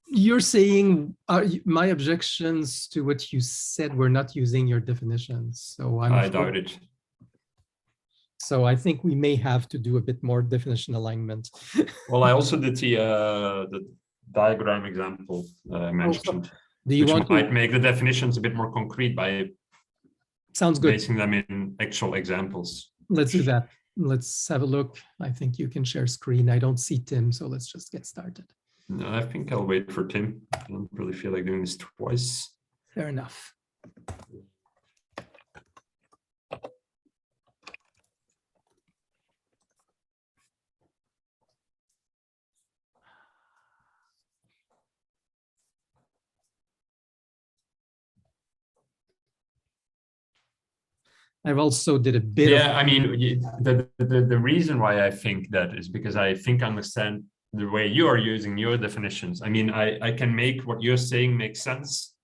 You're saying my objections to what you said were not using your definitions. So I doubt it. So I think we may have to do a bit more definition alignment. Well, I also did the diagram example I mentioned, do you want might make the definitions a bit more concrete by sounds good. basing them in actual examples. Let's do that. Let's have a look. I think you can share screen. I don't see Tim, so let's just get started. No, I think I'll wait for Tim. I don't really feel like doing this twice. Fair enough. I've also did a bit of... I mean, the reason why I think that is because I think I understand the way you are using your definitions. I mean, I can make what you're saying make sense,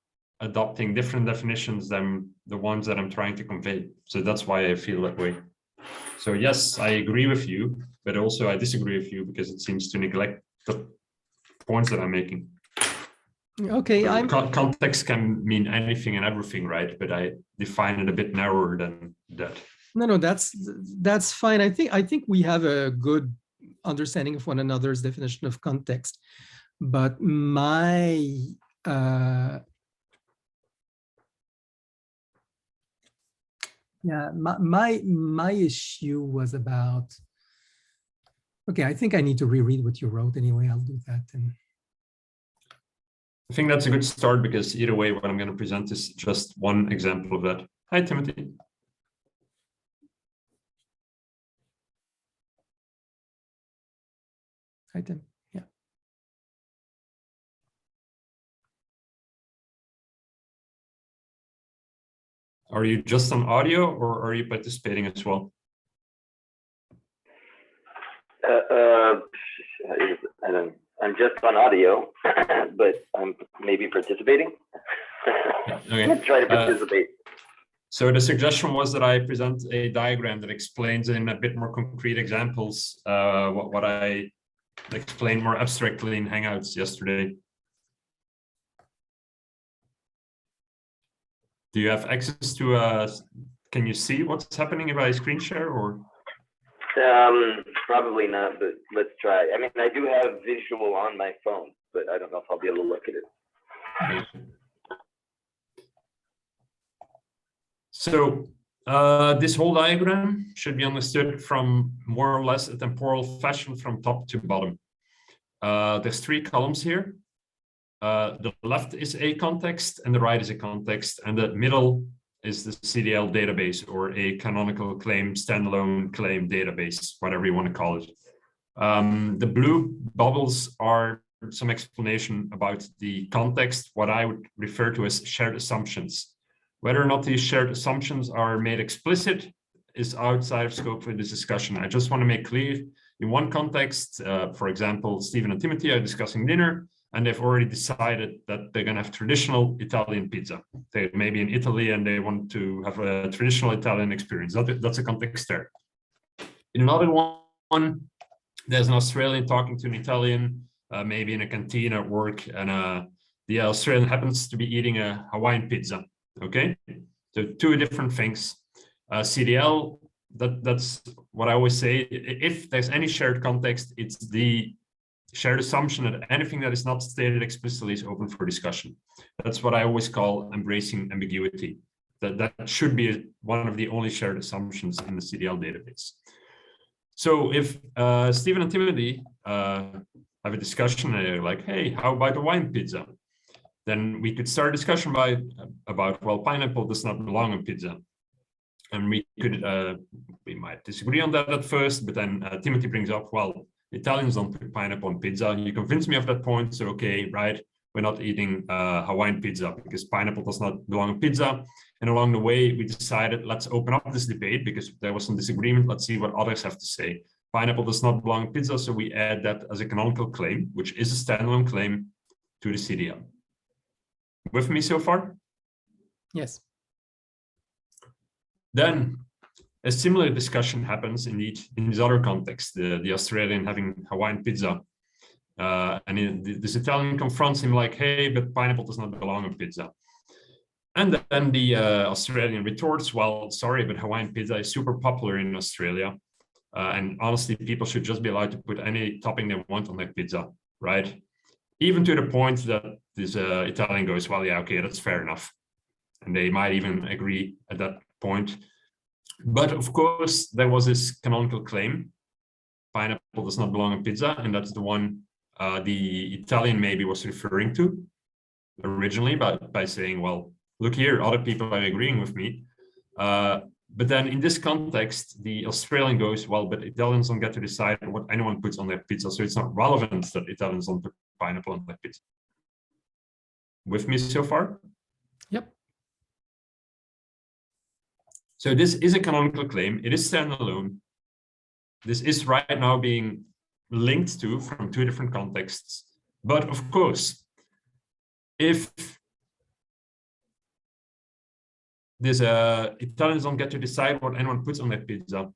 adopting different definitions than the ones that I'm trying to convey. So that's why I feel that way. So yes, I agree with you, but also I disagree with you because it seems to neglect the points that I'm making. Okay, context can mean anything and everything, right? But I define it a bit narrower than that. No, that's fine. I think we have a good understanding of one another's definition of context, but my my issue was about... Okay, I think I need to reread what you wrote anyway. I'll do that. And I think that's a good start because either way, what I'm going to present is just one example of that. Hi, Timothy. Hi, Tim. Yeah. Are you just on audio or are you participating as well? I'm just on audio, but I'm maybe participating. Okay. Let's try to participate. So the suggestion was that I present a diagram that explains in a bit more concrete examples what I explained more abstractly in Hangouts yesterday. Do you have access to, can you see what's happening if I screen share or? Probably not, but let's try. I mean, I do have visual on my phone, but I don't know if I'll be able to look at it. Okay. So this whole diagram should be understood from more or less a temporal fashion from top to bottom. There's 3 columns here. The left is a context and the right is a context, and the middle is the CDL database, or a canonical claim, standalone claim database, whatever you want to call it. The blue bubbles are some explanation about the context, what I would refer to as shared assumptions. Whether or not these shared assumptions are made explicit is outside of scope for this discussion. I just want to make clear, in one context, for example, Stephen and Timothy are discussing dinner, and they've already decided that they're going to have traditional Italian pizza. They may be in Italy and they want to have a traditional Italian experience. That's a context there. In another one, there's an Australian talking to an Italian, maybe in a canteen at work, and the Australian happens to be eating a Hawaiian pizza. Okay, so 2 different things. CDL, that's what I always say. If there's any shared context, it's the shared assumption that anything that is not stated explicitly is open for discussion. That's what I always call embracing ambiguity. That should be one of the only shared assumptions in the CDL database. So if Stephen and Timothy have a discussion and they're like, hey, how about the wine pizza? Then we could start a discussion about, well, pineapple does not belong on pizza. And we might disagree on that at first, but then Timothy brings up, well, Italians don't put pineapple on pizza. You convinced me of that point, so okay, right? We're not eating Hawaiian pizza because pineapple does not belong on pizza. And along the way, we decided, let's open up this debate because there was some disagreement. Let's see what others have to say. Pineapple does not belong on pizza, so we add that as a canonical claim, which is a standalone claim, to the CDL. With me so far? Yes. Then a similar discussion happens in this other context, the Australian having Hawaiian pizza. And this Italian confronts him like, hey, but pineapple does not belong on pizza. And then the Australian retorts, well, sorry, but Hawaiian pizza is super popular in Australia. And honestly, people should just be allowed to put any topping they want on their pizza, right? Even to the point that this Italian goes, well, yeah, okay, that's fair enough. And they might even agree at that point. But of course, there was this canonical claim, pineapple does not belong on pizza. And that's the one the Italian maybe was referring to originally by saying, well, look here, other people are agreeing with me. But then in this context, the Australian goes, well, but Italians don't get to decide what anyone puts on their pizza. So it's not relevant that Italians don't put pineapple on their pizza. With me so far? Yep. So this is a canonical claim. It is standalone. This is right now being linked to from two different contexts. But of course, if this Italians don't get to decide what anyone puts on their pizza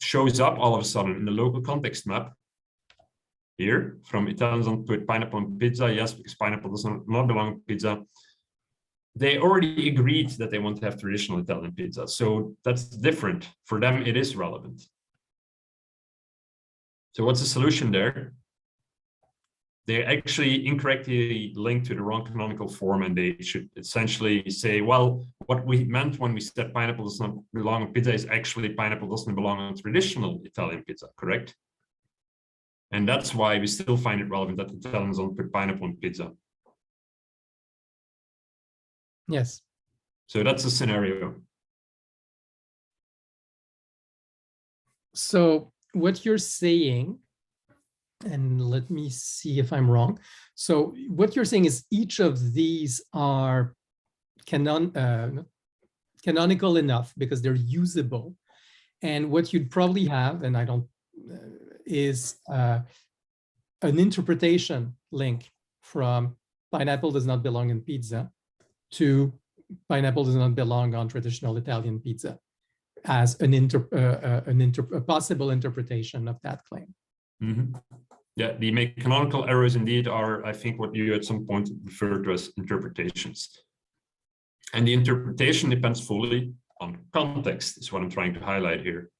shows up all of a sudden in the local context map here from Italians don't put pineapple on pizza, yes, because pineapple does not belong on pizza. They already agreed that they want to have traditional Italian pizza. So that's different. For them, it is relevant. So what's the solution there? They actually incorrectly linked to the wrong canonical form, and they should essentially say, well, what we meant when we said pineapple does not belong on pizza is actually pineapple doesn't belong on traditional Italian pizza, correct? And that's why we still find it relevant that Italians don't put pineapple on pizza. Yes. So that's a scenario. So what you're saying, and let me see if I'm wrong. So what you're saying is each of these are canonical enough because they're usable. And what you'd probably have, and I don't, is an interpretation link from pineapple does not belong in pizza to pineapple does not belong on traditional Italian pizza as a possible interpretation of that claim. Mm-hmm. Yeah, the canonical errors indeed are, I think, what you at some point referred to as interpretations. And the interpretation depends fully on context, is what I'm trying to highlight here.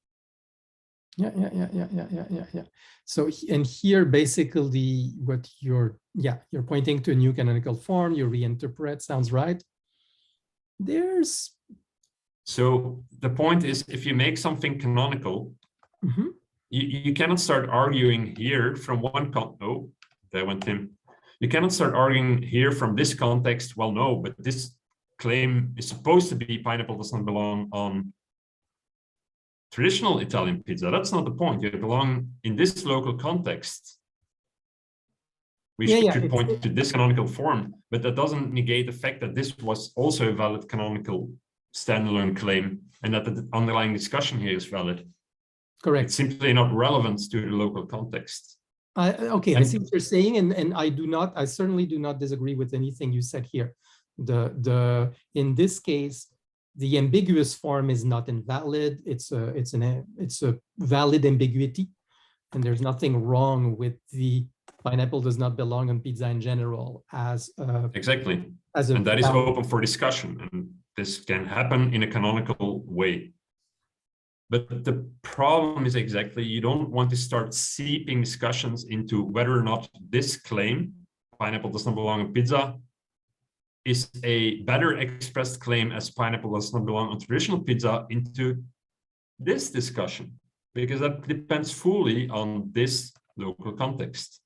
Yeah. So, and here basically what you're pointing to a new canonical form, you reinterpret, sounds right. So the point is, if you make something canonical, you cannot start arguing here from one you cannot start arguing here from this context, well, no, but this claim is supposed to be pineapple does not belong on traditional Italian pizza. That's not the point. You belong in this local context. We should point to this canonical form, but that doesn't negate the fact that this was also a valid canonical standalone claim and that the underlying discussion here is valid. Correct. It's simply not relevant to the local context. Okay, I see what you're saying, and I certainly do not disagree with anything you said here. In this case, the ambiguous form is not invalid. It's a valid ambiguity, and there's nothing wrong with the pineapple does not belong on pizza in general as exactly, and that is open for discussion, and this can happen in a canonical way. But the problem is exactly, you don't want to start seeping discussions into whether or not this claim, pineapple does not belong on pizza, is a better expressed claim as pineapple does not belong on traditional pizza into this discussion, because that depends fully on this local context.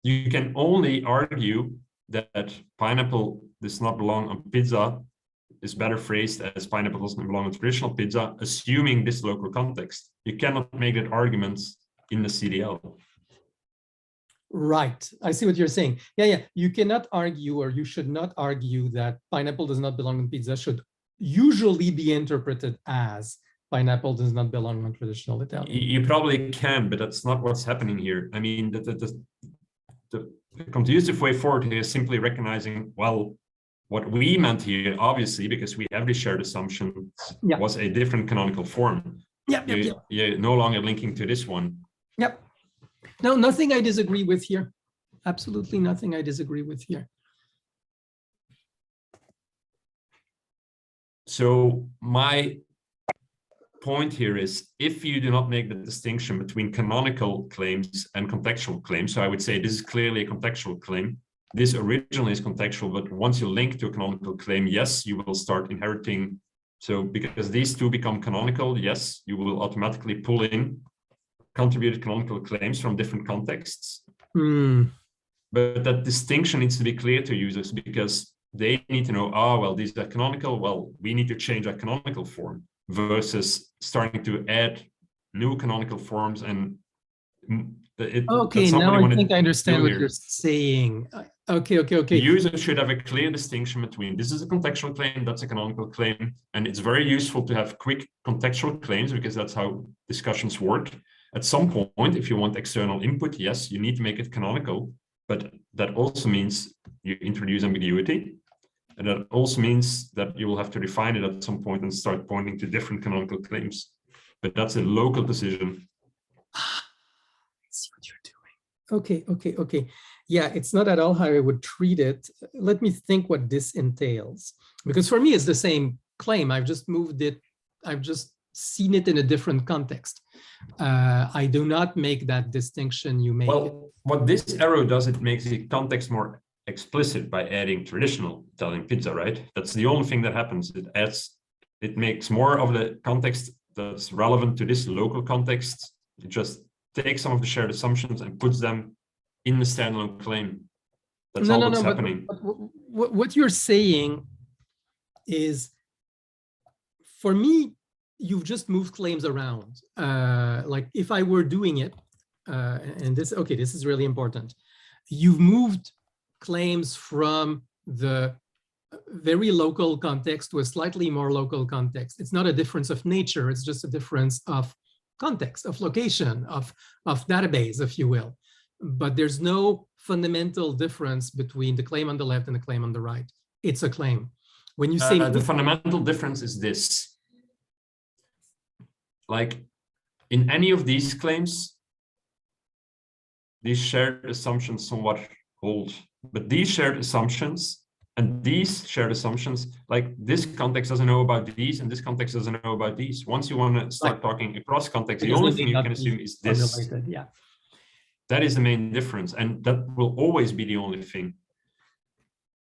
You can only argue that pineapple does not belong on pizza is better phrased as pineapple doesn't belong on traditional pizza, assuming this local context. You cannot make that argument in the CDL. Right, I see what you're saying. Yeah, you cannot argue, or you should not argue, that pineapple does not belong on pizza should usually be interpreted as pineapple does not belong on traditional Italian. You probably can, but that's not what's happening here. I mean, the conducive way forward here is simply recognizing, well, what we meant here, obviously, because we have the shared assumption, was a different canonical form. You're no longer linking to this one. Yep. No, nothing I disagree with here. Absolutely nothing I disagree with here. So my point here is, if you do not make the distinction between canonical claims and contextual claims, so I would say this is clearly a contextual claim. This originally is contextual, but once you link to a canonical claim, yes, you will start inheriting. So because these two become canonical, yes, you will automatically pull in contributed canonical claims from different contexts. But that distinction needs to be clear to users, because they need to know, oh, well, these are canonical. Well, we need to change our canonical form, versus starting to add new canonical forms. And okay, now I think I understand what you're saying. Okay. The user should have a clear distinction between this is a contextual claim, that's a canonical claim. And it's very useful to have quick contextual claims, because that's how discussions work. At some point, if you want external input, yes, you need to make it canonical, but that also means you introduce ambiguity. And that also means that you will have to refine it at some point and start pointing to different canonical claims. But that's a local decision. I see what you're doing. Okay. Yeah, it's not at all how I would treat it. Let me think what this entails. Because for me, it's the same claim. I've just moved it. I've just seen it in a different context. I do not make that distinction you make. Well, what this arrow does, it makes the context more explicit by adding traditional Italian pizza, right? That's the only thing that happens. It makes more of the context that's relevant to this local context. It just takes some of the shared assumptions and puts them in the standalone claim. That's all that's happening. But what you're saying is, for me, you've just moved claims around. Like if I were doing it, and this is really important. You've moved claims from the very local context to a slightly more local context. It's not a difference of nature, it's just a difference of context, of location, of database, if you will. But there's no fundamental difference between the claim on the left and the claim on the right. It's a claim. When you say the fundamental difference is this. Like in any of these claims, these shared assumptions somewhat hold. But these shared assumptions and these shared assumptions, like this context doesn't know about these and this context doesn't know about these. Once you want to start talking across context, the only thing you can assume is this. Yeah. That is the main difference. And that will always be the only thing.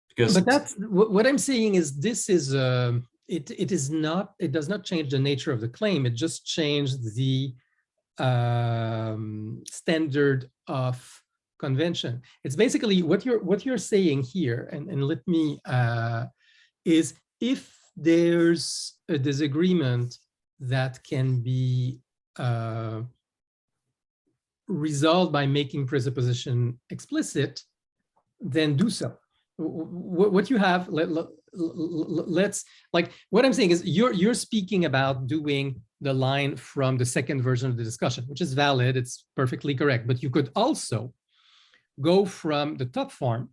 Because but that's what I'm saying is this is it does not change the nature of the claim. It just changed the standard of convention. It's basically what you're saying here, and let me is, if there's a disagreement that can be resolved by making presupposition explicit, then do so. What you have, let's, like, what I'm saying is you're speaking about doing the line from the second version of the discussion, which is valid, it's perfectly correct, but you could also go from the top form,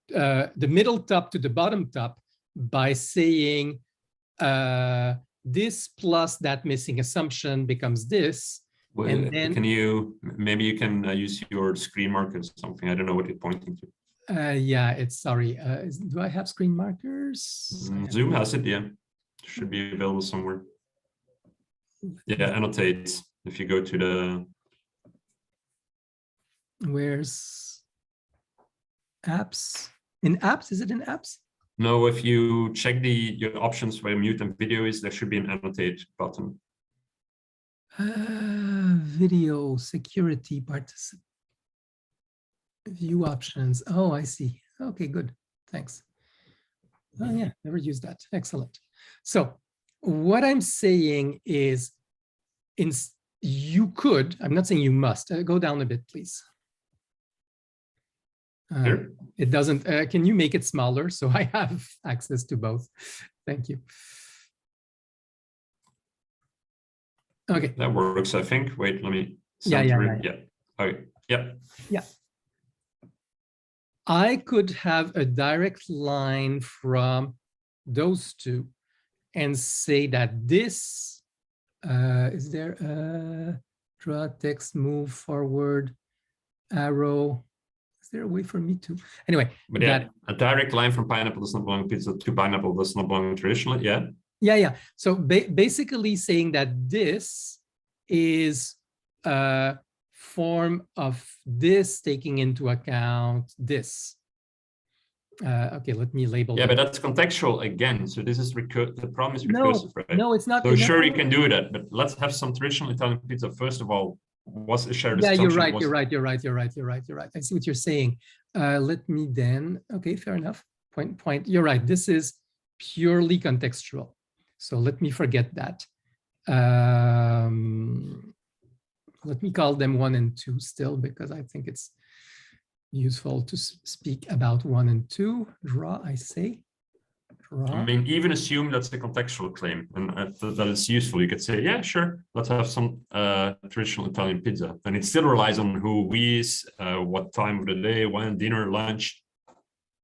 the middle top to the bottom top, by saying this plus that missing assumption becomes this. Well, and then maybe you can use your screen markers or something. I don't know what you're pointing to. Yeah, it's sorry. Do I have screen markers? Zoom has it, yeah. It should be available somewhere. Yeah, annotate. If you go to the... Where's apps? In apps? Is it in apps? No, if you check your options where mute and video is, there should be an annotate button. Video security participant. View options. Oh, I see. Okay, good. Thanks. Oh yeah, never used that. Excellent. So what I'm saying is, you could, I'm not saying you must, go down a bit, please. Here? It doesn't, can you make it smaller so I have access to both? Thank you. Okay. That works, I think. Wait, let me... Yeah. Okay. Yeah. Yeah. I could have a direct line from those two and say that this, is there Draw text, move forward, arrow. Is there a way for me to? Anyway, but yeah, a direct line from pineapple does not belong to pizza to pineapple does not belong traditionally. Yeah. Yeah. So basically saying that this is a form of this taking into account this. Okay, let me label. Yeah, but that's contextual again. So this is the problem is recursive, right? No, it's not. So sure, you can do that, but let's have some traditional Italian pizza. First of all, was a shared assumption. You're right. I see what you're saying. Let me then. Okay, fair enough. Point. You're right. This is purely contextual. So let me forget that. Let me call them 1 and 2 still, because I think it's useful to speak about 1 and 2. Draw, I say. Draw. I mean, even assume that's the contextual claim, and that is useful. You could say, yeah, sure, let's have some traditional Italian pizza. And it still relies on who is, what time of the day, when, dinner, lunch,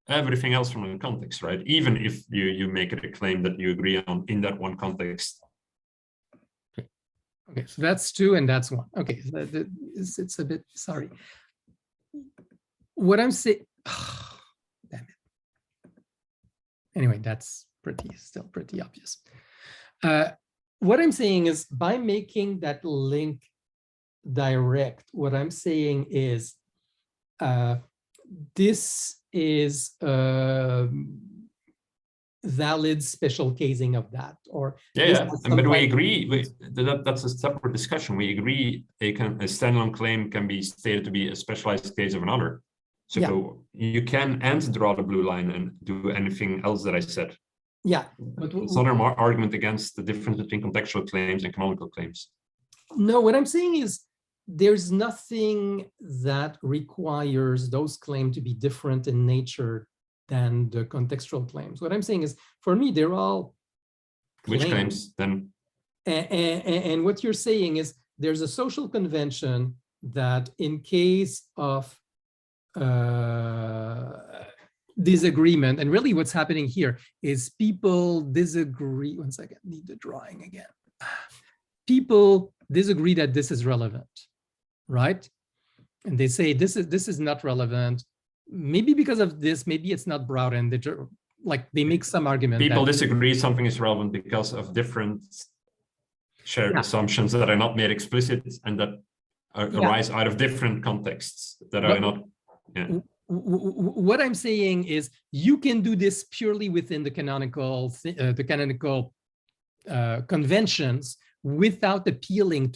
everything else from the context, right? Even if you make it a claim that you agree on in that one context. Okay, so that's 2 and that's 1. Okay, it's a bit, sorry. What I'm saying, oh, damn it. Anyway, that's still pretty obvious. What I'm saying is, by making that link direct, what I'm saying is this is valid special casing of that, or but we agree that's a separate discussion. We agree a standalone claim can be stated to be a specialized case of another. So you can draw the blue line and do anything else that I said. Yeah, but it's not an argument against the difference between contextual claims and canonical claims. No, what I'm saying is there's nothing that requires those claims to be different in nature than the contextual claims. What I'm saying is, for me, they're all claims. Which claims then? And what you're saying is there's a social convention that in case of disagreement, and really what's happening here is people disagree. One second, need the drawing again. People disagree that this is relevant, right? And they say this is not relevant. Maybe because of this, maybe it's not broad, and they make some argument. People disagree something is relevant because of different shared assumptions that are not made explicit and that arise out of different contexts that are not. Yeah. What I'm saying is you can do this purely within the canonical conventions without appealing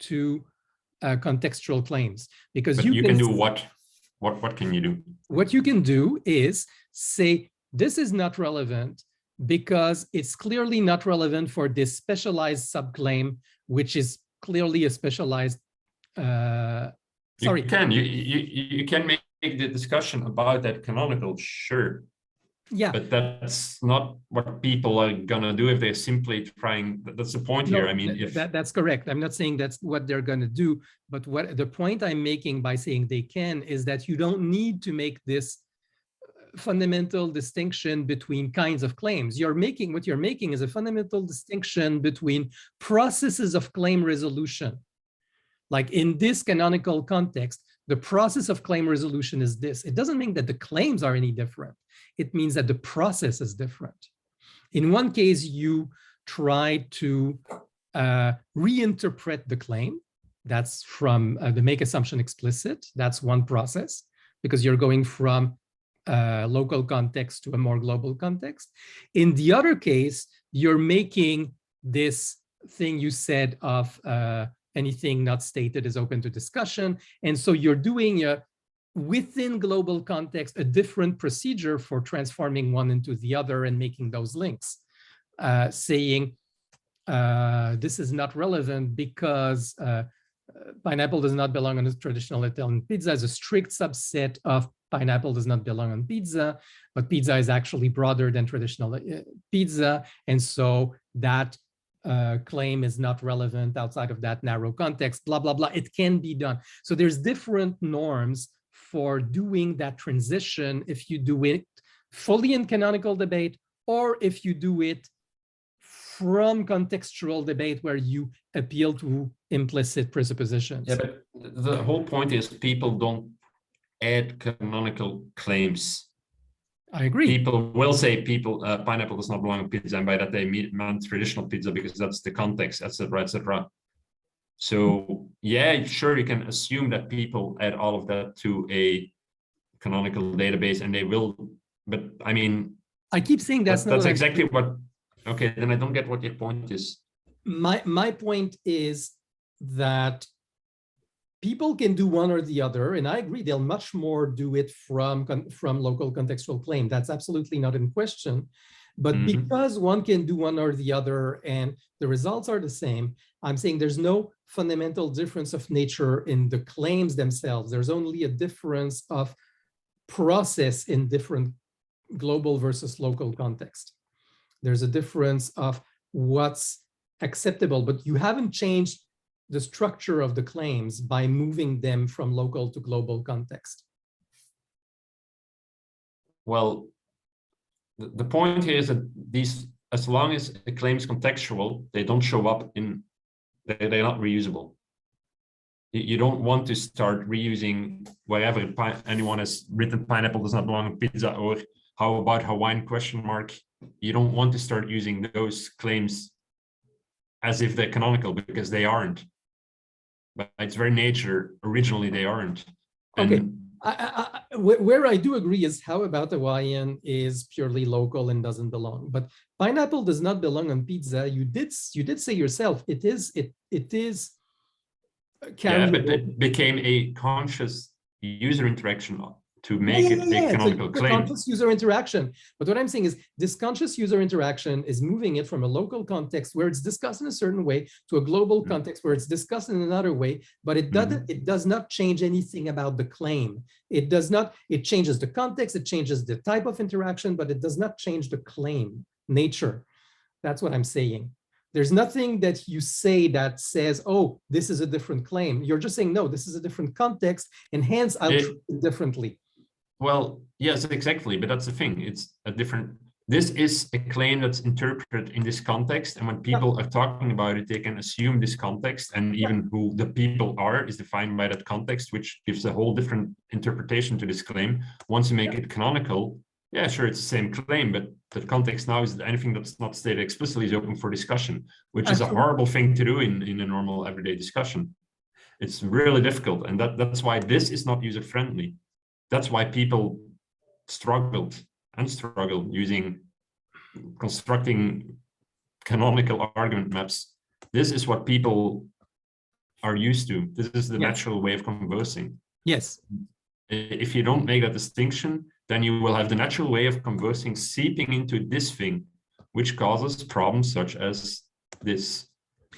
to contextual claims, because you can do what? What can you do? What you can do is say this is not relevant because it's clearly not relevant for this specialized subclaim, which is clearly a specialized. You can make the discussion about that canonical, sure. Yeah, but that's not what people are gonna do if they're simply trying. That's the point here. I mean, that's correct. I'm not saying that's what they're gonna do, but what the point I'm making by saying they can is that you don't need to make this fundamental distinction between kinds of claims. What you're making is a fundamental distinction between processes of claim resolution. Like in this canonical context, the process of claim resolution is this. It doesn't mean that the claims are any different. It means that the process is different. In one case, you try to reinterpret the claim. That's from the make assumption explicit. That's one process, because you're going from a local context to a more global context. In the other case, you're making this thing you said of anything not stated is open to discussion. And so you're doing within global context a different procedure for transforming one into the other and making those links, saying this is not relevant because pineapple does not belong on a traditional Italian pizza as a strict subset of pineapple does not belong on pizza, but pizza is actually broader than traditional pizza. And so that claim is not relevant outside of that narrow context, blah, blah, blah. It can be done. So there's different norms for doing that transition if you do it fully in canonical debate, or if you do it from contextual debate where you appeal to implicit presuppositions. Yeah, but the whole point is people don't add canonical claims. I agree. People will say pineapple does not belong on pizza, and by that they meant traditional pizza because that's the context, etc., etc. So yeah, sure, you can assume that people add all of that to a canonical database, and they will. But I mean, I keep saying that's exactly what. Okay, then I don't get what your point is. My point is that people can do one or the other, and I agree they'll much more do it from local contextual claim. That's absolutely not in question. But because one can do one or the other and the results are the same, I'm saying there's no fundamental difference of nature in the claims themselves. There's only a difference of process in different global versus local context. There's a difference of what's acceptable, but you haven't changed the structure of the claims by moving them from local to global context. Well, the point here is that these, as long as a claim is contextual, they don't show up in, they're not reusable. You don't want to start reusing wherever anyone has written pineapple does not belong on pizza, or how about Hawaiian question mark. You don't want to start using those claims as if they're canonical, because they aren't. By its very nature, originally they aren't. And okay. Where I do agree is how about Hawaiian is purely local and doesn't belong, but pineapple does not belong on pizza. You did say yourself it is yeah, but it became a conscious user interaction to make it a canonical claim. Conscious user interaction. But what I'm saying is this conscious user interaction is moving it from a local context where it's discussed in a certain way to a global context where it's discussed in another way, but it does not change anything about the claim. It changes the context, it changes the type of interaction, but it does not change the claim nature. That's what I'm saying. There's nothing that you say that says, oh, this is a different claim. You're just saying, no, this is a different context, and hence I'll treat it differently. Well, yes, exactly. But that's the thing. It's a different, this is a claim that's interpreted in this context. And when people are talking about it, they can assume this context, and even who the people are is defined by that context, which gives a whole different interpretation to this claim. Once you make it canonical, yeah, sure, it's the same claim, but the context now is that anything that's not stated explicitly is open for discussion, which is a horrible thing to do in a normal everyday discussion. It's really difficult, and that's why this is not user-friendly. That's why people struggle using constructing canonical argument maps. This is what people are used to. This is the natural way of conversing. Yes. If you don't make that distinction, then you will have the natural way of conversing seeping into this thing, which causes problems such as this.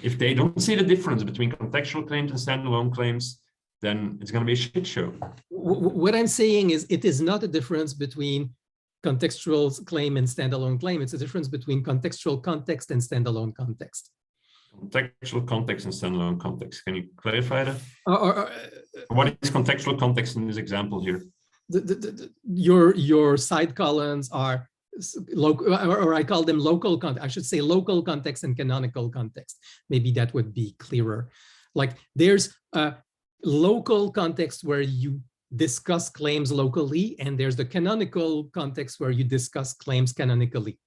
If they don't see the difference between contextual claims and standalone claims, then it's going to be a shit show. What I'm saying is it is not a difference between contextual claim and standalone claim. It's a difference between contextual context and standalone context. Contextual context and standalone context. Can you clarify that? What is contextual context in this example here? Your side columns are local, or I call them local context. I should say local context and canonical context. Maybe that would be clearer. Like there's a local context where you discuss claims locally, and there's the canonical context where you discuss claims canonically.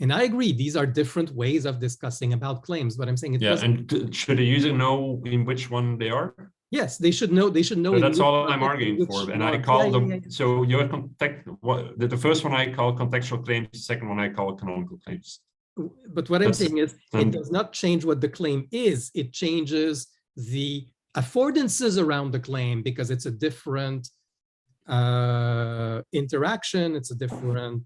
And I agree, these are different ways of discussing about claims, but I'm saying it doesn't. And should the user know in which one they are? Yes, they should know. They should know. So that's all I'm arguing for. And I call them. So your the first one I call contextual claims, the second one I call canonical claims. But what I'm saying is, it does not change what the claim is. It changes the affordances around the claim because it's a different interaction. It's a different,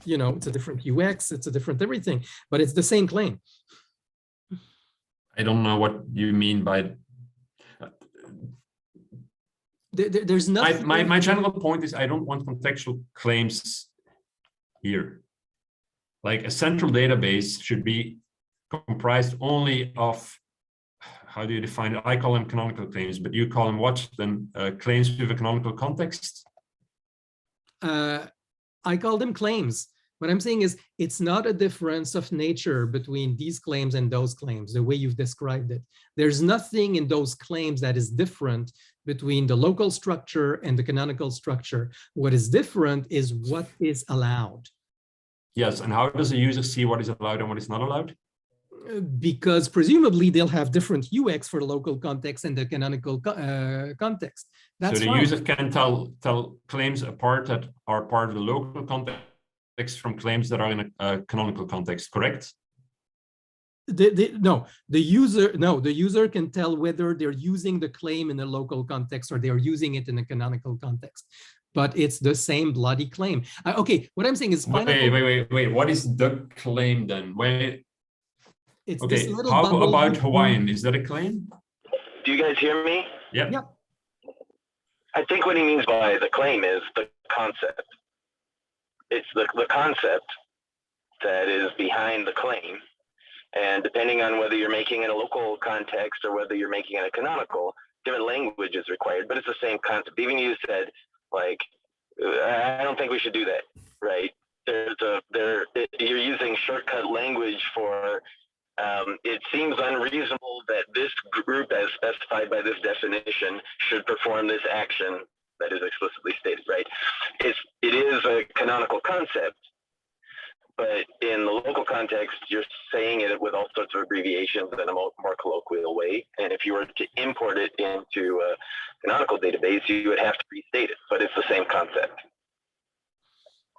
it's a different UX. It's a different everything. But it's the same claim. I don't know what you mean by. There's nothing. My general point is I don't want contextual claims here. Like a central database should be comprised only of, how do you define it? I call them canonical claims, but you call them what? Then claims with a canonical context? I call them claims. What I'm saying is it's not a difference of nature between these claims and those claims, the way you've described it. There's nothing in those claims that is different between the local structure and the canonical structure. What is different is what is allowed. Yes, and how does a user see what is allowed and what is not allowed? Because presumably they'll have different UX for the local context and the canonical context. That's so the fine. user can tell claims apart that are part of the local context from claims that are in a canonical context, correct? No, the user can tell whether they're using the claim in a local context or they're using it in a canonical context. But it's the same bloody claim. Okay, what I'm saying is wait. What is the claim then? It's okay, this little how bubble about Hawaiian? Is that a claim? Do you guys hear me? Yeah. Yeah. I think what he means by the claim is the concept. It's the concept that is behind the claim. And depending on whether you're making in a local context or whether you're making in a canonical, different language is required, but it's the same concept. Even you said, like, I don't think we should do that, right? You're using shortcut language for, it seems unreasonable that this group as specified by this definition should perform this action that is explicitly stated, right? It is a canonical concept, but in the local context, you're saying it with all sorts of abbreviations in a more colloquial way. And if you were to import it into a canonical database, you would have to restate it, but it's the same concept.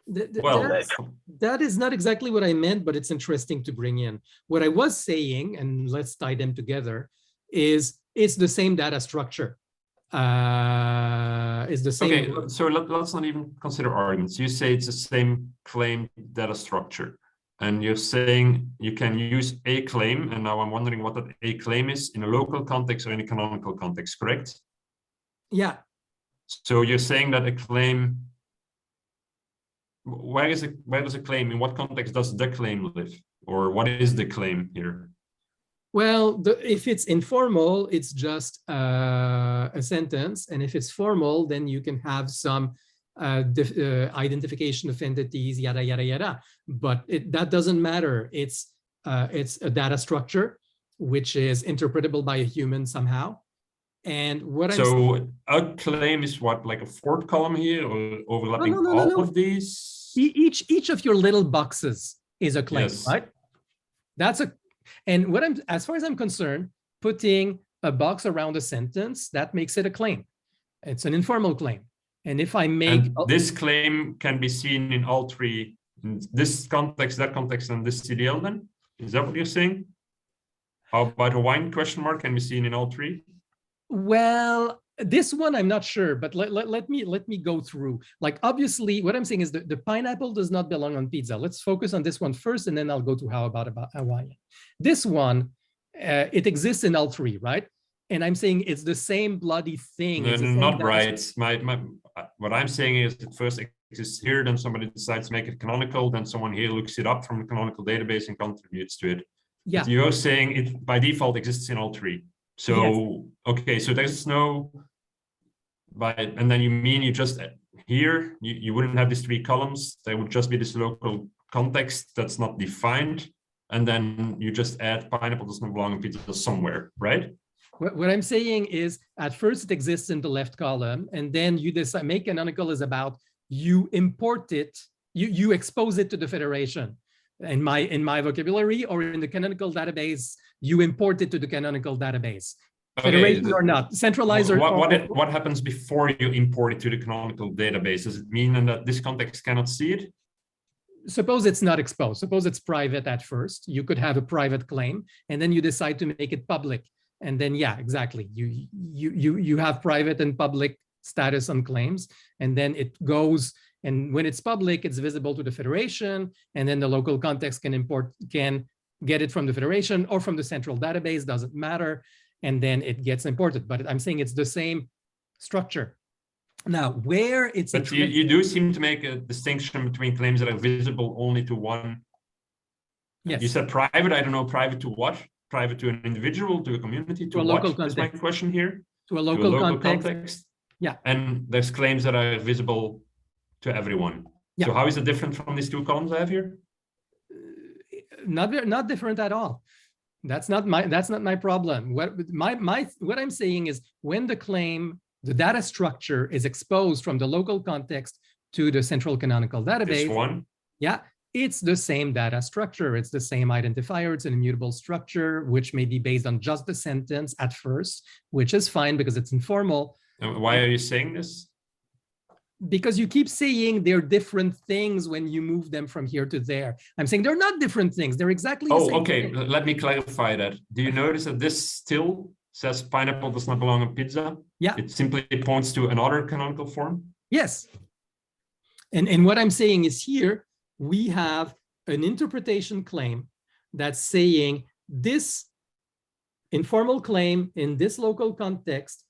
That is not exactly what I meant, but it's interesting to bring in. What I was saying, and let's tie them together, is it's the same data structure. Is the same. Okay, so let's not even consider arguments. You say it's the same claim data structure, and you're saying you can use a claim, and now I'm wondering what that a claim is in a local context or in a canonical context, correct? Yeah. So you're saying that a claim, where does a claim, in what context does the claim live? Or what is the claim here? Well, if it's informal, it's just a sentence. And if it's formal, then you can have some identification of entities, yada, yada, yada. But that doesn't matter. It's a data structure, which is interpretable by a human somehow. And what a claim is what, like a fourth column here, or overlapping all of these? Each of your little boxes is a claim, yes. Right? And as far as I'm concerned, putting a box around a sentence, that makes it a claim. It's an informal claim. And if I make this claim can be seen in all three, in this context, that context, and this CDL, then? Is that what you're saying? How about Hawaiian question mark can be seen in all three? Well, this one I'm not sure, but let me go through. Like, obviously, what I'm saying is the pineapple does not belong on pizza. Let's focus on this one first, and then I'll go to how about Hawaiian. This one, it exists in all three, right? And I'm saying it's the same bloody thing. No, not right. What I'm saying is it first exists here, then somebody decides to make it canonical, then someone here looks it up from the canonical database and contributes to it. Yeah. But you're saying it by default exists in all three. So, yes. Okay, so there's no, and then you mean you just, here, you wouldn't have these three columns. There would just be this local context that's not defined. And then you just add pineapple does not belong in pizza somewhere, right? What I'm saying is, at first it exists in the left column, and then you decide, make canonical is about, you import it, you expose it to the federation. In my vocabulary, or in the canonical database, you import it to the canonical database. Federation or not, centralized or what happens before you import it to the canonical database? Does it mean that this context cannot see it? Suppose it's not exposed. Suppose it's private at first. You could have a private claim, and then you decide to make it public. And then, yeah, exactly. You have private and public status on claims, and then it goes. And when it's public, it's visible to the federation, and then the local context can get it from the federation or from the central database, doesn't matter, and then it gets imported. But I'm saying it's the same structure. Now, where it's but you do seem to make a distinction between claims that are visible only to one. Yes. You said private. I don't know, private to what? Private to an individual, to a community, to a local context. That's my question here. To a local context. Yeah. And there's claims that are visible to everyone. Yeah. So how is it different from these two columns I have here? Not different at all. That's not my problem. What I'm saying is when the claim, the data structure is exposed from the local context to the central canonical database. This one? Yeah, it's the same data structure. It's the same identifier. It's an immutable structure, which may be based on just the sentence at first, which is fine because it's informal. And why are you saying this? Because you keep saying they're different things when you move them from here to there. I'm saying they're not different things. They're exactly the same okay. thing. Let me clarify that. Do you notice that this still says pineapple does not belong on pizza? Yeah. It simply points to another canonical form? Yes. And what I'm saying is here, we have an interpretation claim that's saying this informal claim in this local context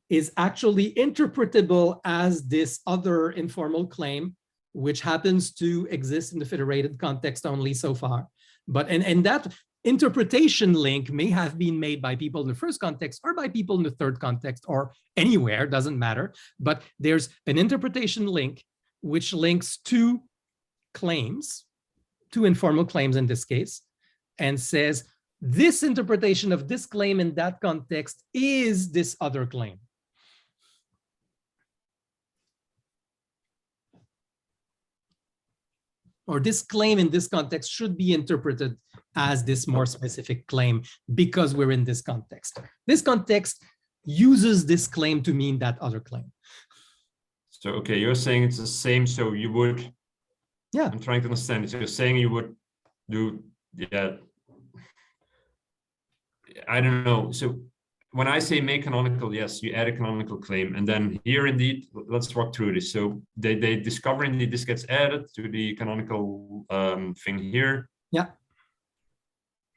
is actually interpretable as this other informal claim, which happens to exist in the federated context only so far. But and that interpretation link may have been made by people in the first context or by people in the third context or anywhere, doesn't matter. But there's an interpretation link which links two claims, two informal claims in this case, and says this interpretation of this claim in that context is this other claim. Or this claim in this context should be interpreted as this more specific claim because we're in this context. This context uses this claim to mean that other claim. So, okay, you're saying it's the same, so you would, yeah. I'm trying to understand it. So you're saying you would do, yeah, I don't know. So when I say make canonical, yes, you add a canonical claim. And then here indeed, let's walk through this. So they discover indeed this gets added to the canonical thing here. Yeah.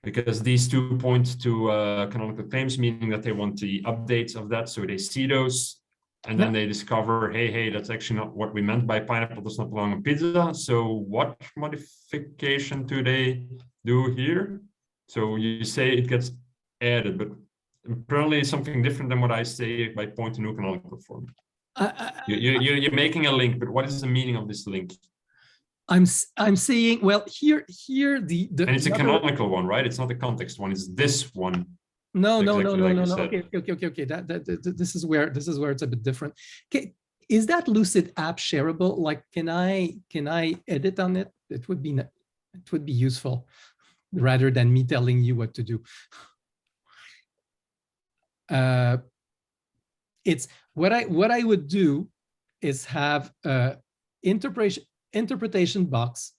Because these two point to canonical claims, meaning that they want the updates of that. So they see those and then they discover, hey, that's actually not what we meant by pineapple does not belong on pizza. So what modification do they do here? So you say it gets added, but apparently something different than what I say by point to new canonical form. You're making a link, but what is the meaning of this link? I'm saying, well, here the and it's a canonical one, right? It's not the context one. It's this one. No. Okay. This is where it's a bit different. Okay, is that Lucid app shareable? Like, can I edit on it? It would be useful rather than me telling you what to do. It's what I would do is have a interpretation box,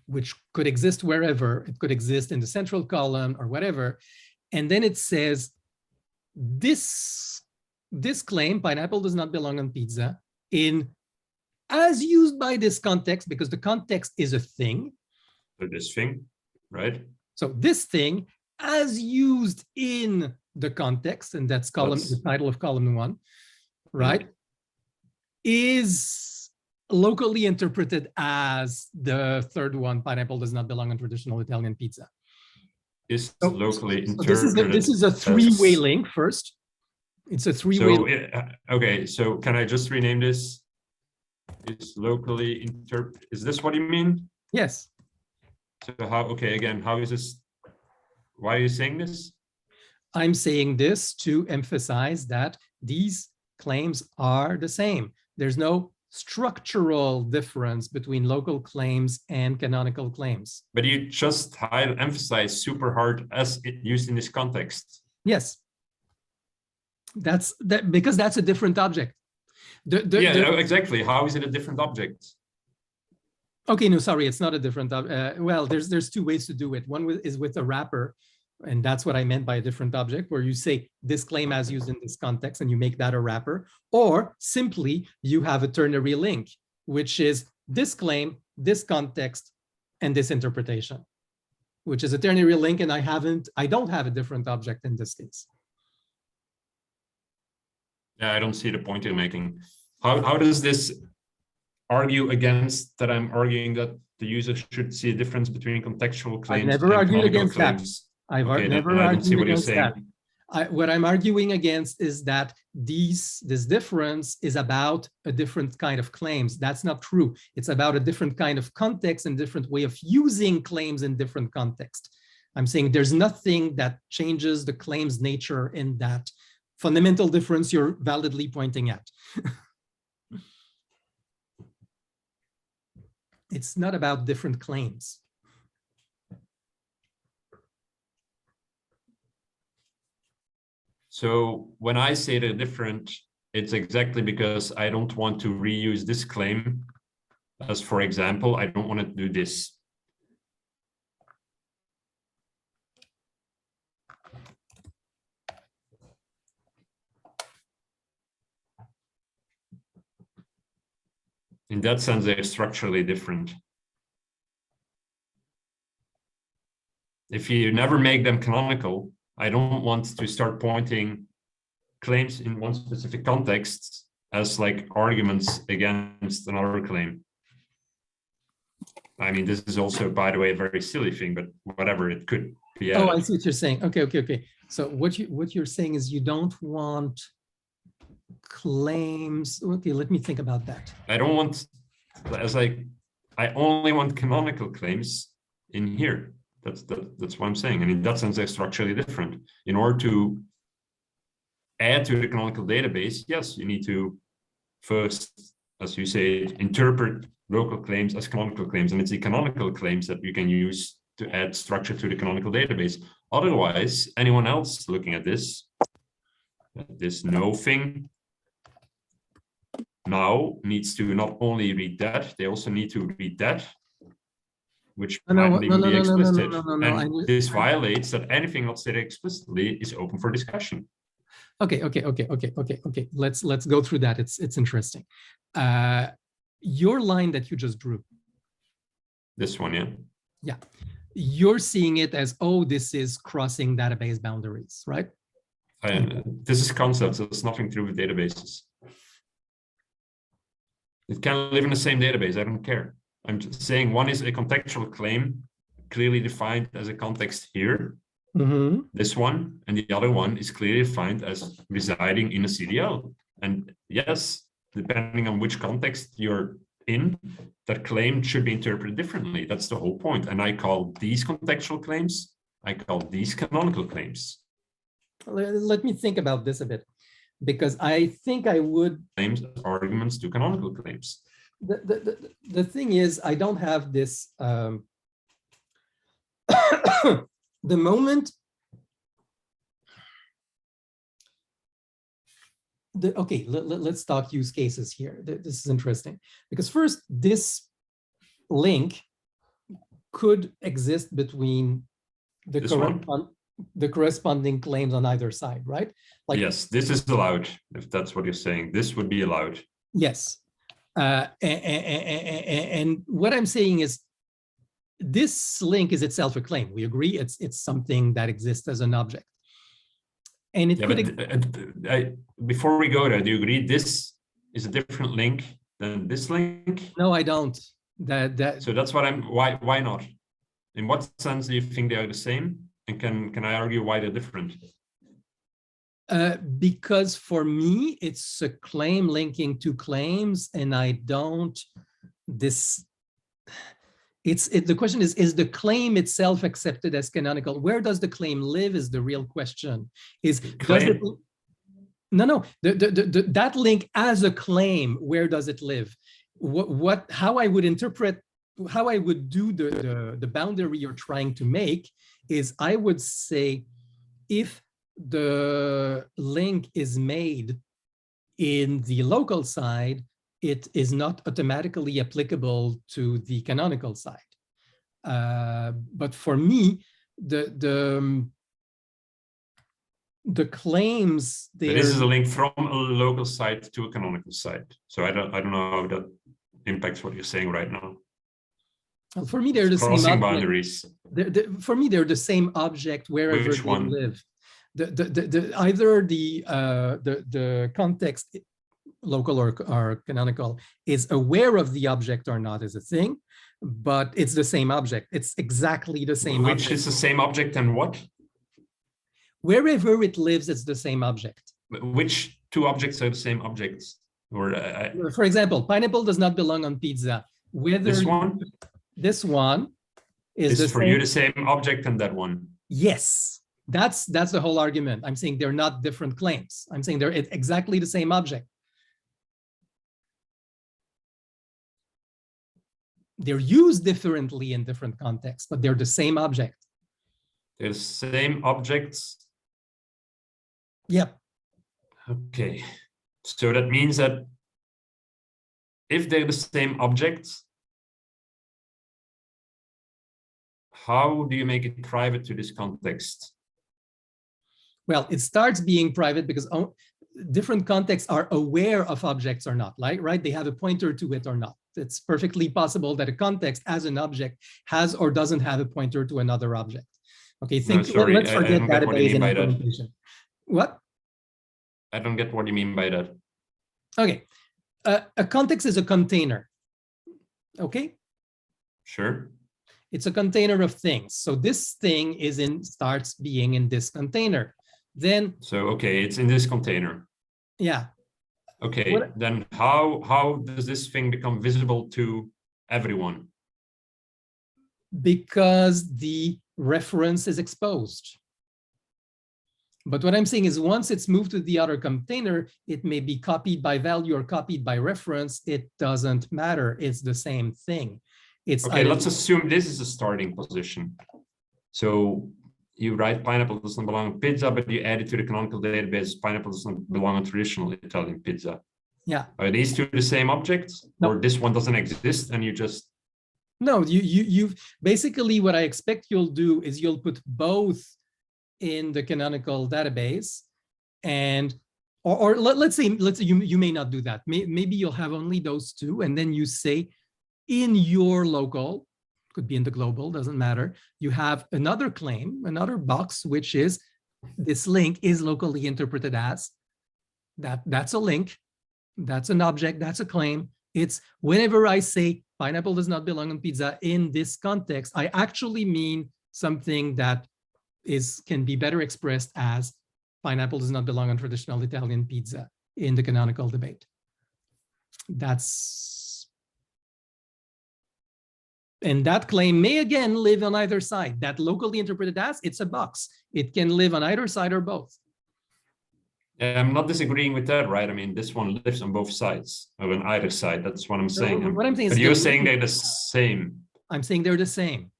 which could exist wherever. It could exist in the central column or whatever. And then it says, this claim, pineapple does not belong on pizza, as used by this context, because the context is a thing. So this thing, right? So this thing, as used in the context, and that's the title of column 1, right? Is locally interpreted as the third one, pineapple does not belong on traditional Italian pizza. Is locally interpreted. This is a three-way link first. It's a three-way. So, okay, so can I just rename this? Is locally interpreted. Is this what you mean? Yes. So how, okay, again, how is this? Why are you saying this? I'm saying this to emphasize that these claims are the same. There's no structural difference between local claims and canonical claims. But you just emphasize super hard as it used in this context. Yes. That's because that's a different object. Exactly. How is it a different object? Okay, no, sorry, it's not a different. Well, there's two ways to do it. One is with a wrapper, and that's what I meant by a different object, where you say this claim as used in this context, and you make that a wrapper. Or simply, you have a ternary link, which is this claim, this context, and this interpretation, which is a ternary link, and I don't have a different object in this case. Yeah, I don't see the point you're making. How does this argue against that I'm arguing that the user should see a difference between contextual claims? I've never argued against claims? that. I've okay, never argued against that. What I'm arguing against is that this difference is about a different kind of claims. That's not true. It's about a different kind of context and different way of using claims in different contexts. I'm saying there's nothing that changes the claim's nature in that fundamental difference you're validly pointing at. It's not about different claims. So when I say they're different, it's exactly because I don't want to reuse this claim. As for example, I don't want to do this. In that sense, they're structurally different. If you never make them canonical, I don't want to start pointing claims in one specific context as like arguments against another claim. I mean, this is also, by the way, a very silly thing, but whatever, it could be added. Oh, I see what you're saying. Okay. So what you're saying is you don't want claims. Okay, let me think about that. I don't want, I only want canonical claims in here. That's what I'm saying. And in that sense, they're structurally different. In order to add to the canonical database, yes, you need to first, as you say, interpret local claims as canonical claims. And it's the canonical claims that you can use to add structure to the canonical database. Otherwise, anyone else looking at this no thing now needs to not only read that, they also need to read that, which might even be explicit. And this violates that anything not stated explicitly is open for discussion. Okay. Let's go through that. It's interesting. Your line that you just drew. This one, yeah. Yeah. You're seeing it as, oh, this is crossing database boundaries, right? This is concepts. It's nothing to do with databases. It can live in the same database. I don't care. I'm just saying one is a contextual claim, clearly defined as a context here. Mm-hmm. This one, and the other one is clearly defined as residing in a CDL. And yes, depending on which context you're in, that claim should be interpreted differently. That's the whole point. And I call these contextual claims, I call these canonical claims. Let me think about this a bit, because I think I would... Claims, arguments to canonical claims. The thing is, I don't have this... the moment... Okay, let's talk use cases here. This is interesting, because first, this link could exist between the corresponding claims on either side, right? Like, yes, this is allowed, if that's what you're saying. This would be allowed. Yes. And what I'm saying is, this link is itself a claim. We agree it's something that exists as an object. And it could... before we go there, do you agree this is a different link than this link? No, I don't. So that's what why not? In what sense do you think they are the same? And can I argue why they're different? Because for me, it's a claim linking two claims, and I don't... The question is the claim itself accepted as canonical? Where does the claim live is the real question. That link as a claim, where does it live? How I would interpret, how I would do the boundary you're trying to make is, I would say, if the link is made in the local side, it is not automatically applicable to the canonical side. But for me, the claims there... This is a link from a local side to a canonical side. So I don't know how that impacts what you're saying right now. Well, for me, they're the crossing same boundaries. For me, they're the same object wherever they live. Either the context, local or canonical, is aware of the object or not is a thing, but it's the same object. It's exactly the same object. Which is the same object and what? Wherever it lives, it's the same object. Which two objects are the same objects? Or For example, pineapple does not belong on pizza. Whether this one? This one is Is for you the same object and that one? Yes, that's the whole argument. I'm saying they're not different claims. I'm saying they're exactly the same object. They're used differently in different contexts, but they're the same object. They're the same objects. Yep. Okay. So that means that if they're the same objects, how do you make it private to this context? Well, it starts being private because different contexts are aware of objects or not, right? They have a pointer to it or not. It's perfectly possible that a context as an object has or doesn't have a pointer to another object. Okay, let's forget database and implementation. What? I don't get what you mean by that. Okay, a context is a container. Okay. Sure. It's a container of things. So this thing starts being in this container. Then. So okay, it's in this container. Yeah. Okay. Then how does this thing become visible to everyone? Because the reference is exposed. But what I'm saying is once it's moved to the other container, it may be copied by value or copied by reference. It doesn't matter. It's the same thing. It's okay, let's assume this is a starting position. So you write pineapple does not belong on pizza, but you add it to the canonical database, pineapple does not belong on traditional Italian pizza. Yeah. Are these two the same objects? No. Or this one doesn't exist and you just... No, you've basically what I expect you'll do is you'll put both in the canonical database and or let's say you may not do that. Maybe you'll have only those two, and then you say in your local, could be in the global, doesn't matter, you have another claim, another box, which is this link is locally interpreted as that's a link, that's an object, that's a claim. It's whenever I say pineapple does not belong on pizza in this context, I actually mean something that can be better expressed as pineapple does not belong on traditional Italian pizza in the canonical debate. And that claim may again live on either side. That locally interpreted as, it's a box. It can live on either side or both. I'm not disagreeing with that, right? I mean, this one lives on both sides, or on either side. That's what I'm saying. What I'm saying but you're saying they're the same. I'm saying they're the same.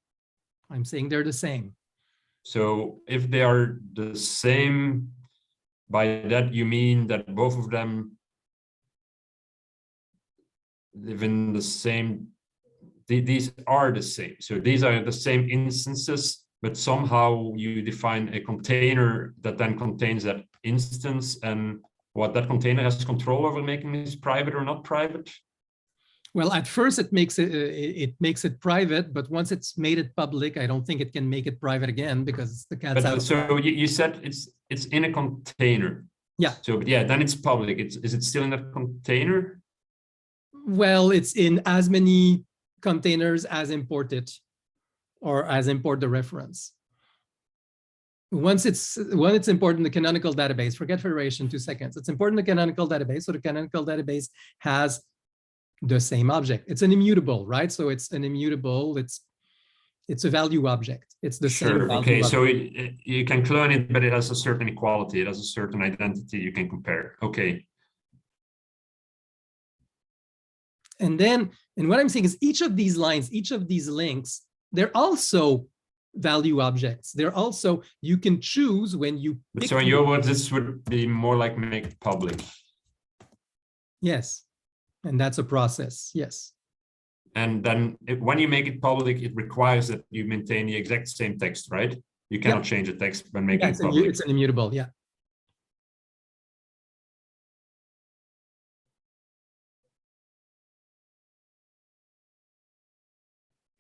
I'm saying they're the same. So if they are the same, by that you mean that both of them live in the same, these are the same. So these are the same instances, but somehow you define a container that then contains that instance, and what that container has control over making this private or not private. Well, at first it makes it private, but once it's made it public, I don't think it can make it private again because the cat's out. So you said it's in a container. Yeah. So but yeah, then it's public. Is it still in that container? Well, it's in as many containers as import it, or as import the reference. Once it's important in the canonical database, forget federation 2 seconds. It's important in the canonical database, so the canonical database has the same object. It's an immutable, right? So it's an immutable, it's a value object. It's the same value okay, object. so you can clone it, but it has a certain equality. It has a certain identity you can compare. Okay. And what I'm saying is each of these lines, each of these links, they're also value objects. They're also, you can choose when you pick. So in your words, this would be more like make it public. Yes. And that's a process, yes. And then when you make it public, it requires that you maintain the exact same text, right? You cannot change the text when making it public. It's an immutable, yeah.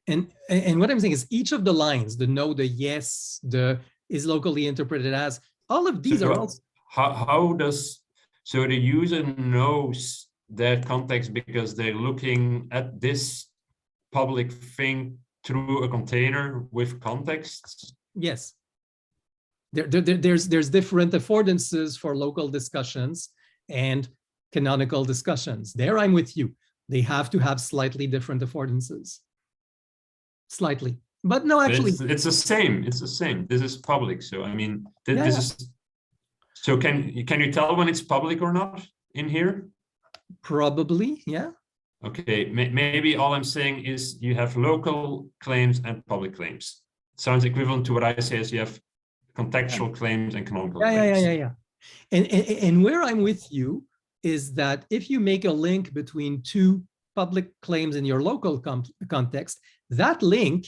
And what I'm saying is each of the lines, the no, the yes, the is locally interpreted as, all of these are also. How does, so the user knows that context because they're looking at this public thing through a container with context? Yes. There's different affordances for local discussions and canonical discussions. There I'm with you. They have to have slightly different affordances. Slightly. But no, actually. But it's the same. It's the same. This is public. So, I mean, this Yeah. is... So can you tell when it's public or not in here? Probably, yeah. Okay, maybe all I'm saying is you have local claims and public claims. Sounds equivalent to what I say is you have contextual claims and canonical claims. Yeah. And where I'm with you is that if you make a link between two public claims in your local context, that link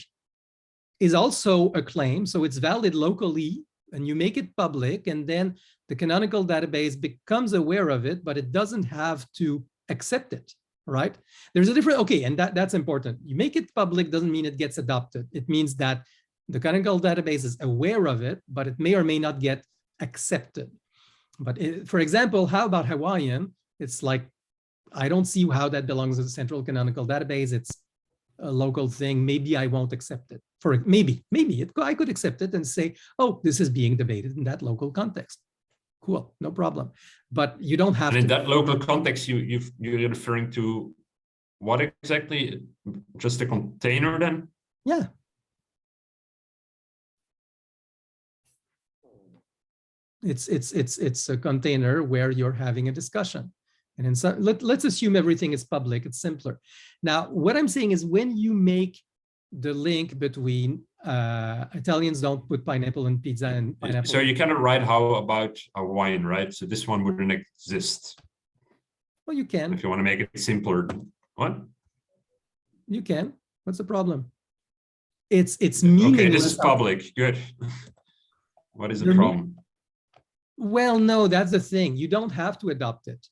is also a claim, so it's valid locally, and you make it public, and then the canonical database becomes aware of it, but it doesn't have to accept it, right? There's a different, okay, and that's important. You make it public doesn't mean it gets adopted. It means that the canonical database is aware of it, but it may or may not get accepted. But for example, how about Hawaiian? It's like, I don't see how that belongs to the central canonical database. It's a local thing. Maybe I won't accept it. Maybe I could accept it and say, oh, this is being debated in that local context. Cool, no problem. But you don't have and to. In that local context, you're referring to what exactly? Just a container then? Yeah. It's a container where you're having a discussion. And in some, let's assume everything is public, it's simpler. Now, what I'm saying is when you make the link between Italians don't put pineapple in pizza and pineapple. So you cannot write how about a wine, right? So this one wouldn't exist. Well, you can. If you want to make it simpler. What? You can. What's the problem? It's meaningless. Okay, this is public. Good. What is the problem? Well, no, that's the thing. You don't have to adopt it.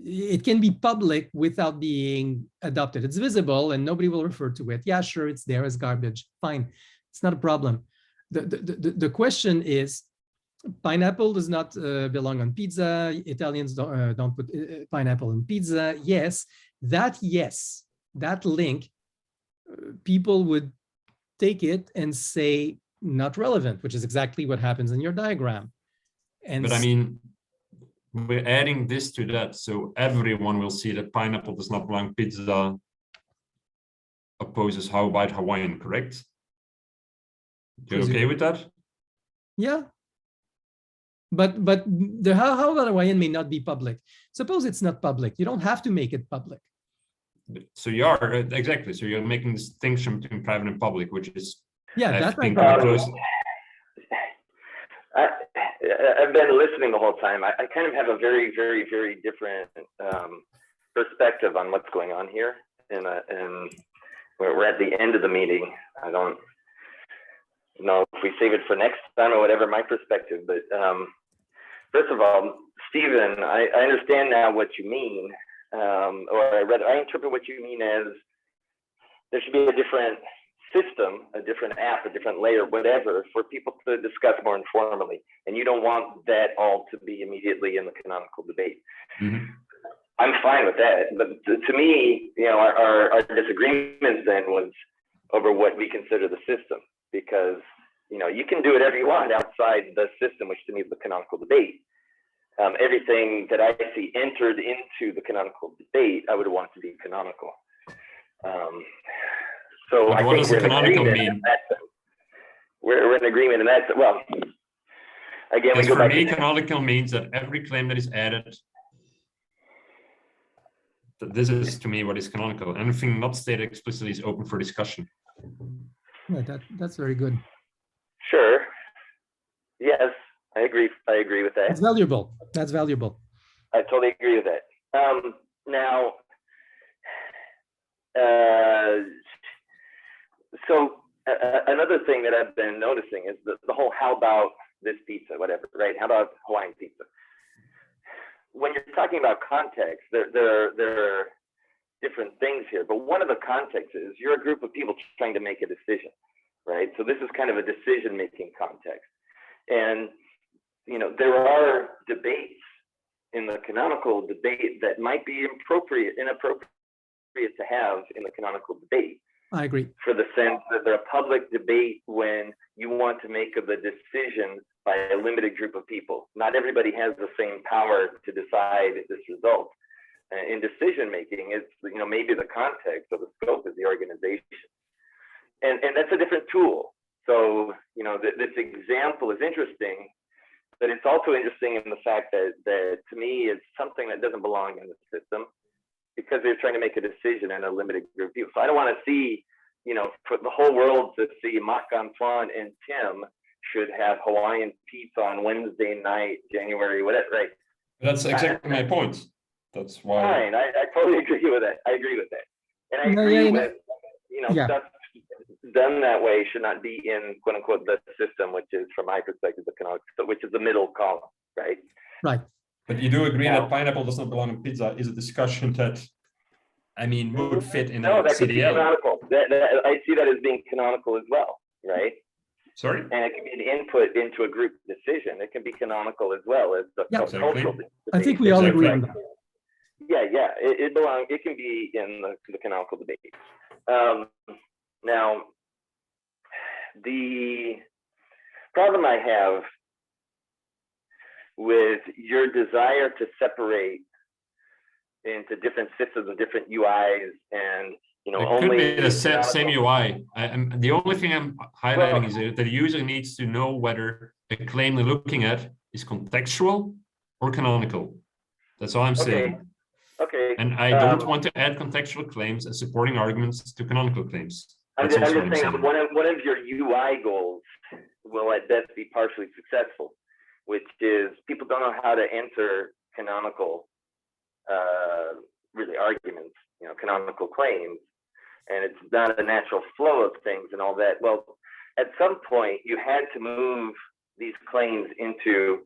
It can be public without being adopted. It's visible and nobody will refer to it. Yeah, sure, it's there as garbage. Fine, it's not a problem. The question is, pineapple does not belong on pizza. Italians don't put pineapple on pizza. Yes, that link, people would take it and say not relevant, which is exactly what happens in your diagram. And but I mean, we're adding this to that, so everyone will see that pineapple does not belong pizza opposes how about Hawaiian, correct? You're okay with that? Yeah. But the how about Hawaiian may not be public. Suppose it's not public. You don't have to make it public. So you are, exactly. So you're making this distinction between private and public, which is, yeah, that's right. I've been listening the whole time. I kind of have a very, very, very different perspective on what's going on here. And we're at the end of the meeting. I don't know if we save it for next time or whatever my perspective. But first of all, Stephen, I understand now what you mean. Or I interpret what you mean as there should be a different system, a different app, a different layer, whatever, for people to discuss more informally. And you don't want that all to be immediately in the canonical debate. Mm-hmm. I'm fine with that. But to me, you know, our disagreements then was over what we consider the system, because, you know, you can do whatever you want outside the system, which to me is the canonical debate. Everything that I see entered into the canonical debate, I would want to be canonical. So I what think does the canonical mean? We're in agreement in that. Well, again, we go for back me, to canonical means that every claim that is added, this is to me what is canonical. Anything not stated explicitly is open for discussion. Yeah, that's very good. Sure. Yes, I agree. I agree with that. It's valuable. That's valuable. I totally agree with that. Now, so another thing that I've been noticing is the whole how about this pizza, whatever, right? How about Hawaiian pizza? When you're talking about context, there are different things here, but one of the contexts is you're a group of people trying to make a decision, right? So this is kind of a decision-making context. And, you know, there are debates in the canonical debate that might be inappropriate to have in the canonical debate. I agree. For the sense that they're a public debate when you want to make the decision by a limited group of people. Not everybody has the same power to decide this result. In decision making, it's, you know, maybe the context or the scope is the organization, and that's a different tool. So, you know, this example is interesting, but it's also interesting in the fact that to me it's something that doesn't belong in the system, because they're trying to make a decision in a limited group view. So I don't want to see, you know, for the whole world to see Marc-Antoine and Tim should have Hawaiian pizza on Wednesday night, January, whatever, right? That's exactly my point. That's why. Fine, I totally agree with that. I agree with that. And I agree with, you know, stuff done that way should not be in, quote unquote, the system, which is, from my perspective, the canonical, which is the middle column, right? Right. But you do agree that pineapple does not belong in pizza is a discussion that, I mean, would fit in a that could be CDL. canonical. I see that as being canonical as well, right? Sorry? And it can be an input into a group decision. It can be canonical as well as the cultural debate. I think we all agree on that. Yeah, it belongs. It can be in the canonical debate. Now, the problem I have with your desire to separate into different systems and different UIs, and, you know, it could be the same UI. The only thing I'm highlighting is that the user needs to know whether the claim they're looking at is contextual or canonical. That's all I'm saying. Okay. And I don't want to add contextual claims as supporting arguments to canonical claims. I'm just saying that one of your UI goals will at best be partially successful, which is people don't know how to enter canonical really arguments, you know, canonical claims, and it's not a natural flow of things and all that. Well, at some point you had to move these claims into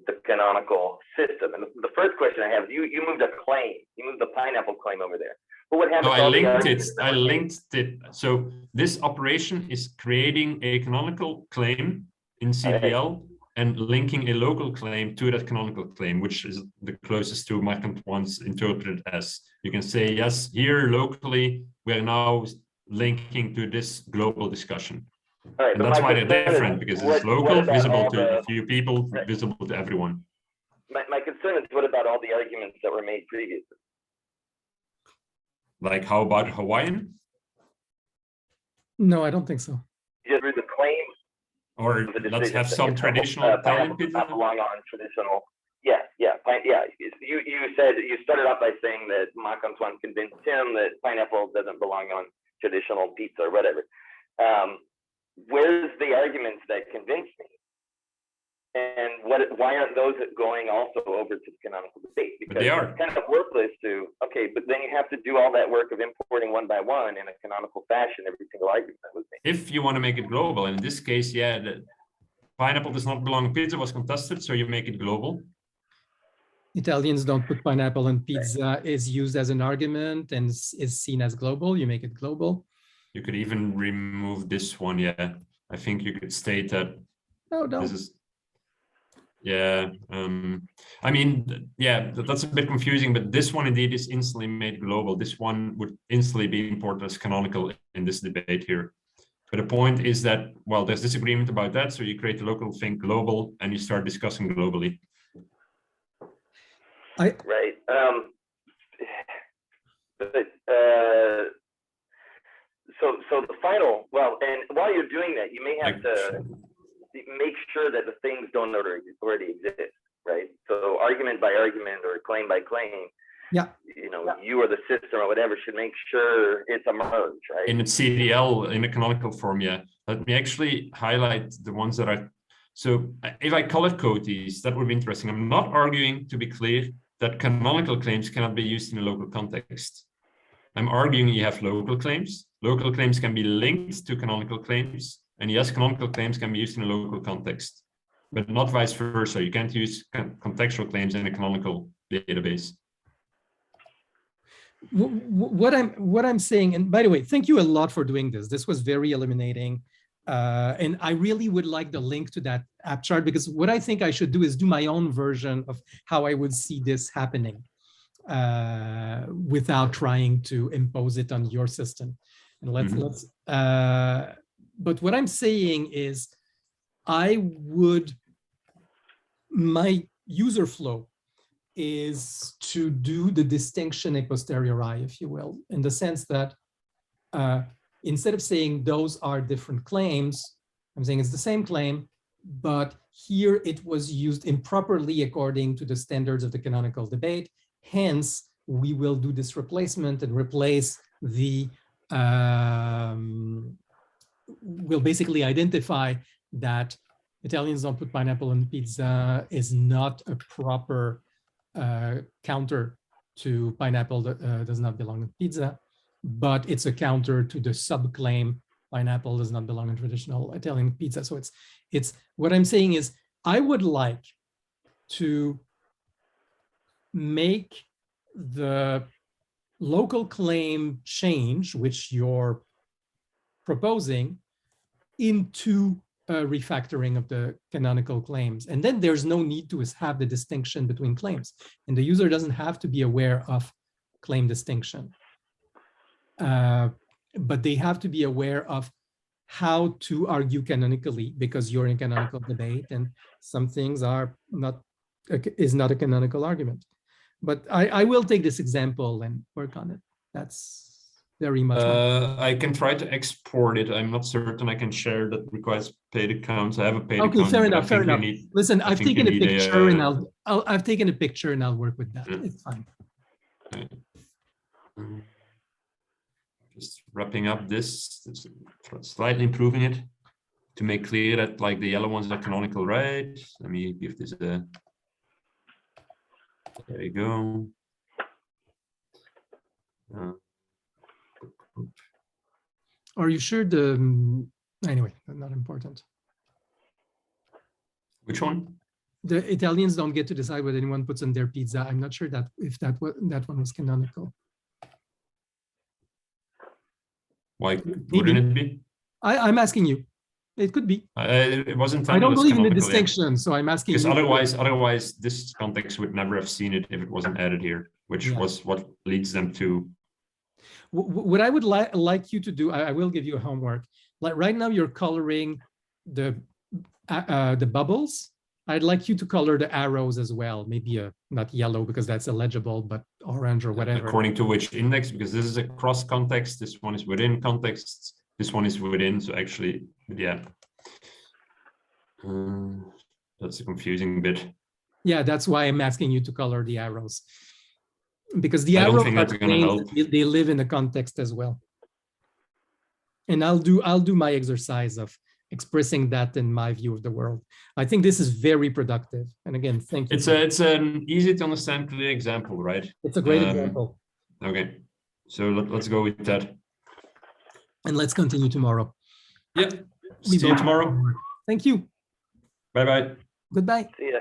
the canonical system. And the first question I have, you moved a claim, you moved the pineapple claim over there. But what happened? I linked it. So this operation is creating a canonical claim in CDL and linking a local claim to that canonical claim, which is the closest to Marc-Antoine's interpreted as. You can say, yes, here locally, we are now linking to this global discussion. Right, and that's why they're different, because it's local, visible to a few people, visible to everyone. My concern is, what about all the arguments that were made previously? Like, how about Hawaiian? No, I don't think so. Just read the claim. Or let's have some traditional Italian pizza. Belong on traditional. Yeah. You said, you started off by saying that Marc-Antoine convinced him that pineapple doesn't belong on traditional pizza or whatever. Where's the arguments that convinced me? And why aren't those going also over to the canonical debate? Because they are. It's kind of worthless to, but then you have to do all that work of importing one by one in a canonical fashion every single argument that was made. If you want to make it global, and in this case, the pineapple does not belong in pizza was contested, so you make it global. Italians don't put pineapple on pizza is used as an argument and is seen as global. You make it global. You could even remove this one. Yeah, I think you could state that. No. This is. Yeah, I mean, that's a bit confusing, but this one indeed is instantly made global. This one would instantly be imported as canonical in this debate here. But the point is that, well, there's disagreement about that. So you create a local thing global and you start discussing globally. Right. So the final, and while you're doing that, you may have to make sure that the things don't already exist, right? So argument by argument or claim by claim, you or the system or whatever should make sure it's a merge, right? In CDL, in a canonical form, let me actually highlight the ones that are. So if I color code these, that would be interesting. I'm not arguing, to be clear, that canonical claims cannot be used in a local context. I'm arguing you have local claims. Local claims can be linked to canonical claims. And yes, canonical claims can be used in a local context, but not vice versa. You can't use contextual claims in a canonical database. What I'm saying, and by the way, thank you a lot for doing this. This was very illuminating. And I really would like the link to that app chart, because what I think I should do is do my own version of how I would see this happening without trying to impose it on your system. And but what I'm saying is, I would my user flow is to do the distinction a posteriori, if you will, in the sense that instead of saying those are different claims, I'm saying it's the same claim, but here it was used improperly according to the standards of the canonical debate. Hence, we will do this replacement and replace the, we'll basically identify that Italians don't put pineapple on pizza is not a proper counter to pineapple that does not belong on pizza, but it's a counter to the subclaim pineapple does not belong in traditional Italian pizza. So it's what I'm saying is I would like to make the local claim change, which you're proposing, into a refactoring of the canonical claims. And then there's no need to have the distinction between claims. And the user doesn't have to be aware of claim distinction. But they have to be aware of how to argue canonically, because you're in canonical debate and some things are not a canonical argument. But I will take this example and work on it. That's very much. I can try to export it. I'm not certain I can share that requires paid accounts. I have a paid account. Okay, fair enough, fair enough. Listen, I've taken a picture and I've taken a picture and I'll work with that. Yeah. It's fine. Just wrapping up this, slightly improving it to make clear that like the yellow ones are canonical, right? Let me give this a, there you go. Are you sure anyway, not important. Which one? The Italians don't get to decide what anyone puts on their pizza. I'm not sure that if that one was canonical. Why wouldn't it be? I'm asking you. It could be. It wasn't. I don't believe in the distinction, so I'm asking. Because otherwise, this context would never have seen it if it wasn't added here, which was what leads them to. What I would like you to do, I will give you a homework. Like right now, you're coloring the bubbles. I'd like you to color the arrows as well. Maybe not yellow because that's illegible, but orange or whatever. According to which index? Because this is a cross context. This one is within context. This one is within. So actually, yeah, that's a confusing bit. Yeah, that's why I'm asking you to color the arrows, because the arrows they live in the context as well. And I'll do my exercise of expressing that in my view of the world. I think this is very productive. And again, thank you. It's an easy to understand clear example, right? It's a great example. Okay, so let's go with that. And let's continue tomorrow. Yeah, see you tomorrow. Thank you. Bye-bye. Goodbye. See ya.